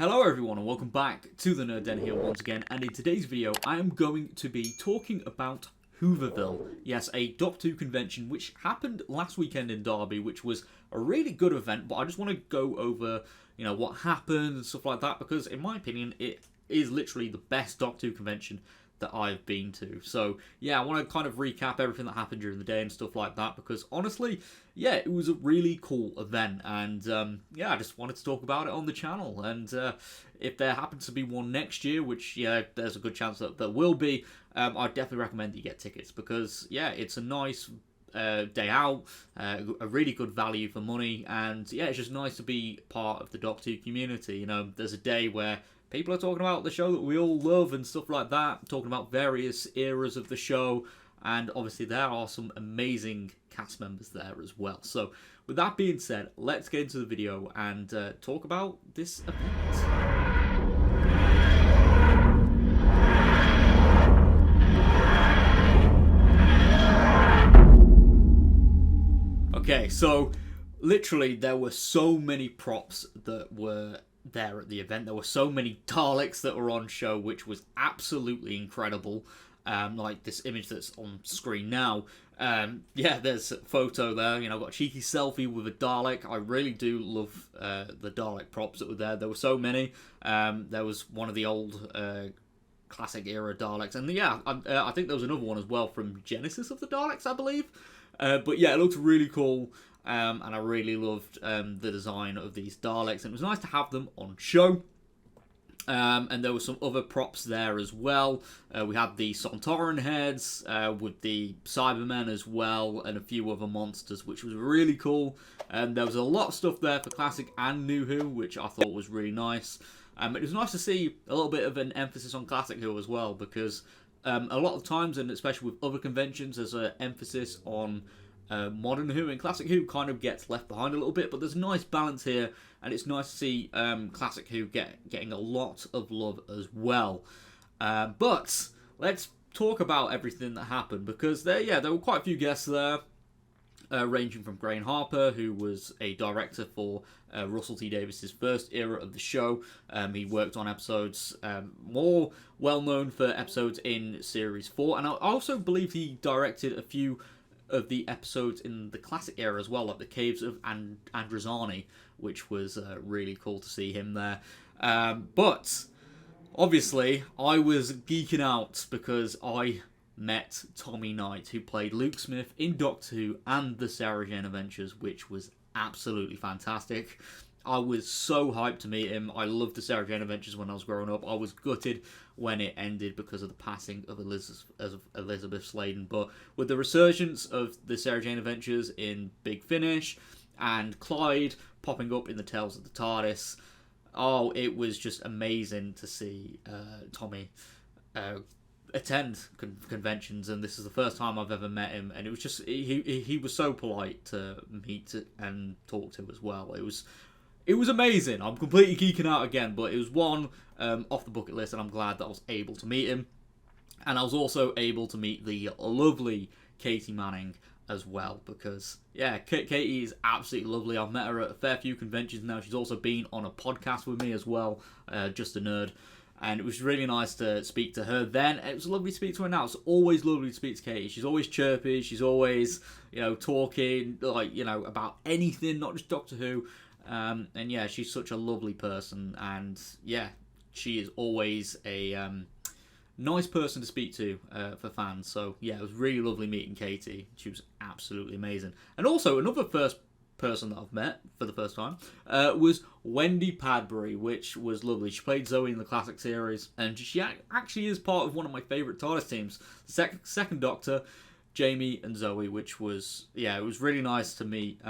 Hello everyone and welcome back to the Nerd Den here once again, and in today's video I am going to be talking about Whooverville. Yes, a Doctor Who convention which happened last weekend in Derby, which was a really good event, but I just want to go over, what happened and stuff like that, because in my opinion it is literally the best Doctor Who convention that I've been to. So yeah, I want to kind of recap everything that happened during the day and stuff like that, because honestly, yeah, it was a really cool event, and I just wanted to talk about it on the channel. And if there happens to be one next year, which there's a good chance that there will be, I'd definitely recommend that you get tickets, because it's a nice day out, a really good value for money, and it's just nice to be part of the Doctor Who community. There's a day where people are talking about the show that we all love and stuff like that, talking about various eras of the show, and obviously there are some amazing cast members there as well. So with that being said, let's get into the video and talk about this event. Okay, so literally there were so many props that were there at the event. There were so many Daleks that were on show, which was absolutely incredible. Like this image that's on screen now. There's a photo there. I've got a cheeky selfie with a Dalek. I really do love the Dalek props that were there. There were so many. There was one of the old classic era Daleks, and I think there was another one as well from Genesis of the Daleks, I believe. But yeah, it looked really cool. And I really loved the design of these Daleks, and it was nice to have them on show. And there were some other props there as well. We had the Sontaran heads with the Cybermen as well, and a few other monsters, which was really cool. There was a lot of stuff there for Classic and New Who, which I thought was really nice. It was nice to see a little bit of an emphasis on Classic Who as well, because a lot of times, and especially with other conventions, there's an emphasis on Modern Who, and Classic Who kind of gets left behind a little bit, but there's a nice balance here, and it's nice to see Classic Who getting a lot of love as well. But let's talk about everything that happened, because there were quite a few guests there, ranging from Graham Harper, who was a director for Russell T Davies's first era of the show. He worked on episodes more well known for episodes in Series 4, and I also believe he directed a few of the episodes in the classic era as well, like the Caves of Androzani, which was really cool to see him there. But obviously, I was geeking out because I met Tommy Knight, who played Luke Smith in Doctor Who and the Sarah Jane Adventures, which was absolutely fantastic. I was so hyped to meet him. I loved the Sarah Jane Adventures when I was growing up. I was gutted when it ended because of the passing of Elizabeth Sladen. But with the resurgence of the Sarah Jane Adventures in Big Finish and Clyde popping up in the Tales of the TARDIS, it was just amazing to see Tommy attend conventions, and this is the first time I've ever met him, and it was just he was so polite to meet and talk to as well. It was amazing. I'm completely geeking out again, but it was one off the bucket list, and I'm glad that I was able to meet him. And I was also able to meet the lovely Katie Manning as well, because, Katie is absolutely lovely. I've met her at a fair few conventions now. She's also been on a podcast with me as well, Just a Nerd. And it was really nice to speak to her then. It was lovely to speak to her now. It's always lovely to speak to Katie. She's always chirpy. She's always, talking, about anything, not just Doctor Who. She's such a lovely person, and she is always a nice person to speak to for fans. So it was really lovely meeting Katie. She was absolutely amazing. And also another first person that I've met for the first time was Wendy Padbury, which was lovely. She played Zoe in the classic series, and she actually is part of one of my favourite TARDIS teams, the second Doctor, Jamie and Zoe, which was it was really nice to meet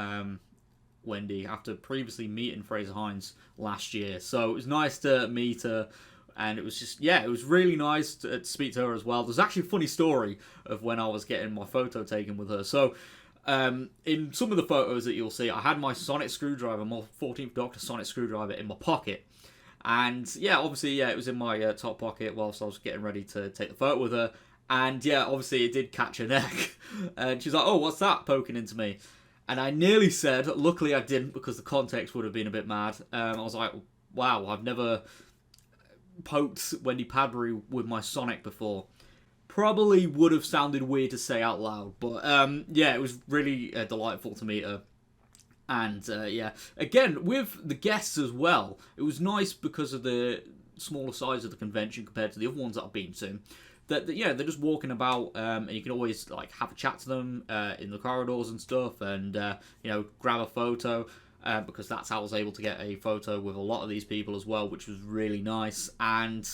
Wendy after previously meeting Fraser Hines last year. So it was nice to meet her, and it was just, it was really nice to speak to her as well. There's actually a funny story of when I was getting my photo taken with her. So in some of the photos that you'll see, I had my sonic screwdriver, my 14th Doctor sonic screwdriver in my pocket. And obviously, it was in my top pocket whilst I was getting ready to take the photo with her. And obviously it did catch her neck. And she's like, "Oh, what's that poking into me?" And I nearly said, luckily I didn't, because the context would have been a bit mad. I was like, wow, I've never poked Wendy Padbury with my Sonic before. Probably would have sounded weird to say out loud, but yeah, it was really delightful to meet her. And yeah, again, with the guests as well, it was nice because of the smaller size of the convention compared to the other ones that I've been to. That yeah, they're just walking about, and you can always like have a chat to them in the corridors and stuff, and you know, grab a photo. Because that's how I was able to get a photo with a lot of these people as well, which was really nice. And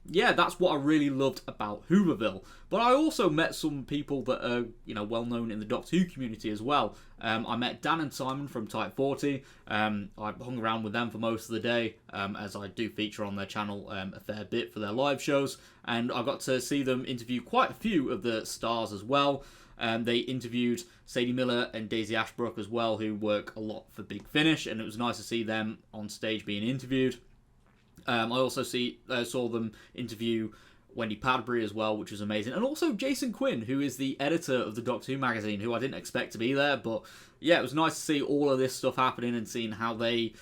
yeah, that's what I really loved about Whooverville. But I also met some people that are, you know, well known in the Doctor Who community as well. I met Dan and Simon from Type 40. I hung around with them for most of the day, as I do feature on their channel a fair bit for their live shows. And I got to see them interview quite a few of the stars as well. They interviewed Sadie Miller and Daisy Ashbrook as well, who work a lot for Big Finish, and it was nice to see them on stage being interviewed. I also saw them interview Wendy Padbury as well, which was amazing. And also Jason Quinn, who is the editor of the Doctor Who magazine, who I didn't expect to be there. But yeah, it was nice to see all of this stuff happening and seeing how they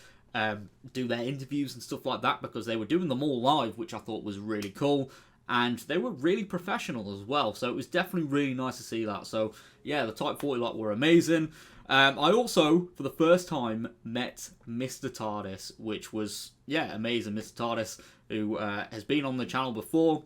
do their interviews and stuff like that, because they were doing them all live, which I thought was really cool. And they were really professional as well, so it was definitely really nice to see that. So yeah, the Type 40 lot were amazing. I also, for the first time, met Mr. TARDIS, which was, yeah, amazing. Mr. TARDIS, who has been on the channel before.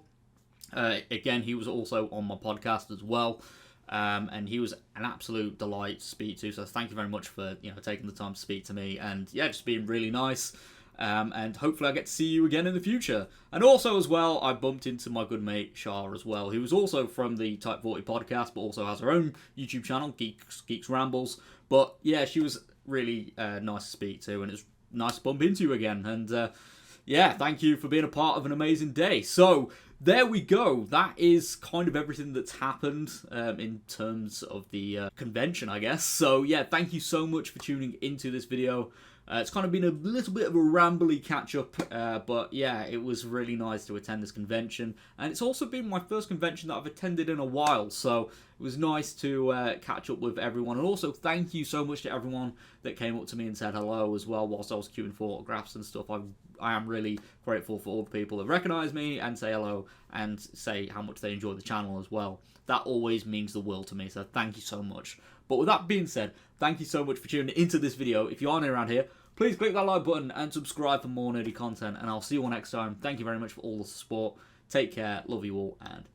Again, he was also on my podcast as well. And he was an absolute delight to speak to. So thank you very much for, you know, taking the time to speak to me. And yeah, just being really nice. And hopefully I get to see you again in the future. And also as well, I bumped into my good mate Shah as well, who was also from the Type 40 podcast, but also has her own YouTube channel, Geeks Rambles. But yeah, she was really nice to speak to, and it's nice to bump into you again. And yeah, thank you for being a part of an amazing day. So there we go. That is kind of everything that's happened in terms of the convention, I guess. So yeah, thank you so much for tuning into this video. It's kind of been a little bit of a rambly catch-up, but yeah, it was really nice to attend this convention. And it's also been my first convention that I've attended in a while, so it was nice to catch up with everyone. And also, thank you so much to everyone that came up to me and said hello as well whilst I was queuing for autographs and stuff. I am really grateful for all the people that recognise me and say hello and say how much they enjoy the channel as well. That always means the world to me, so thank you so much. But with that being said, thank you so much for tuning into this video. If you are new around here, please click that like button and subscribe for more nerdy content. And I'll see you all next time. Thank you very much for all the support. Take care, love you all, and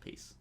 peace.